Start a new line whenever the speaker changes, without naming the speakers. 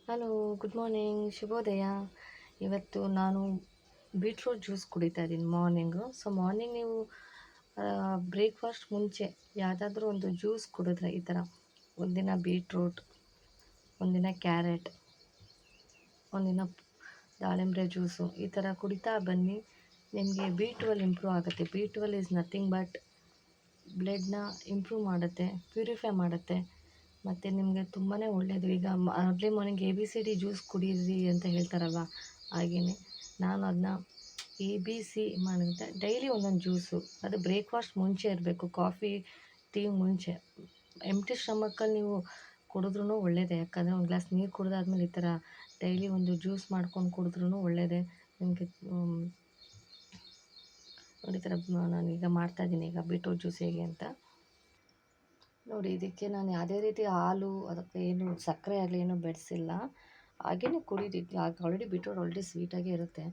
Hello, good morning, ಶುಭೋದಯ. ಇವತ್ತು ನಾನು ಬೀಟ್ರೂಟ್ ಜ್ಯೂಸ್ ಕುಡಿತಾ ಇದ್ದೀನಿ ಮಾರ್ನಿಂಗು. ಸೊ ಮಾರ್ನಿಂಗ್ ನೀವು ಬ್ರೇಕ್ಫಾಸ್ಟ್ ಮುಂಚೆ ಯಾವುದಾದ್ರೂ ಒಂದು ಜ್ಯೂಸ್ ಕುಡಿದ್ರೆ ಈ ಥರ ಒಂದಿನ ಬೀಟ್ರೂಟ್, ಒಂದಿನ ಕ್ಯಾರೆಟ್, ಒಂದಿನ ದಾಳಿಂಬ್ರೆ ಜ್ಯೂಸು ಈ ಥರ ಕುಡಿತಾ ಬನ್ನಿ. ನಿಮಗೆ B12 ಇಂಪ್ರೂವ್ ಆಗುತ್ತೆ. B12 ಈಸ್ ನಥಿಂಗ್ ಬಟ್ ಬ್ಲಡ್ನ ಇಂಪ್ರೂವ್ ಮಾಡುತ್ತೆ, ಪ್ಯೂರಿಫೈ ಮಾಡುತ್ತೆ ಮತ್ತು ನಿಮಗೆ ತುಂಬಾ ಒಳ್ಳೆಯದು. ಈಗ ಅರ್ಲಿ ಮಾರ್ನಿಂಗ್ ABCD ಜ್ಯೂಸ್ ಕುಡೀರಿ ಅಂತ ಹೇಳ್ತಾರಲ್ವ, ಹಾಗೆಯೇ ನಾನು ಅದನ್ನ ABC ಮಾಡಿರುತ್ತೆ. ಡೈಲಿ ಒಂದೊಂದು ಜ್ಯೂಸು, ಅದು ಬ್ರೇಕ್ಫಾಸ್ಟ್ ಮುಂಚೆ ಇರಬೇಕು, ಕಾಫಿ ಟೀ ಮುಂಚೆ. ಎಂಟಿ ಸ್ಟಮಕ್ಕಲ್ಲಿ ನೀವು ಕುಡಿದ್ರೂ ಒಳ್ಳೆಯದೇ, ಯಾಕಂದರೆ ಒಂದು ಗ್ಲಾಸ್ ನೀರು ಕುಡಿದಾದ್ಮೇಲೆ ಈ ಥರ ಡೈಲಿ ಒಂದು ಜ್ಯೂಸ್ ಮಾಡ್ಕೊಂಡು ಕುಡಿದ್ರೂ ಒಳ್ಳೆಯದೇ ನಿಮಗೆ. ನೋಡಿ, ಈ ಥರ ನಾನೀಗ ಮಾಡ್ತಾಯಿದ್ದೀನಿ ಈಗ ಬೀಟ್ರೂಟ್ ಜ್ಯೂಸ್ ಹೇಗೆ ಅಂತ ನೋಡಿ. ಇದಕ್ಕೆ ನಾನು ಯಾವುದೇ ರೀತಿ ಹಾಲು ಅದಕ್ಕೆ ಏನು ಸಕ್ಕರೆ ಆಗಲಿ ಏನೂ ಬೆರೆಸಿಲ್ಲ, ಹಾಗೆಯೇ ಕುಡಿದಿದ್ದು. ಆಲ್ರೆಡಿ ಬೀಟ್ರೂಟ್ ಆಲ್ರೆಡಿ ಸ್ವೀಟಾಗೇ ಇರುತ್ತೆ.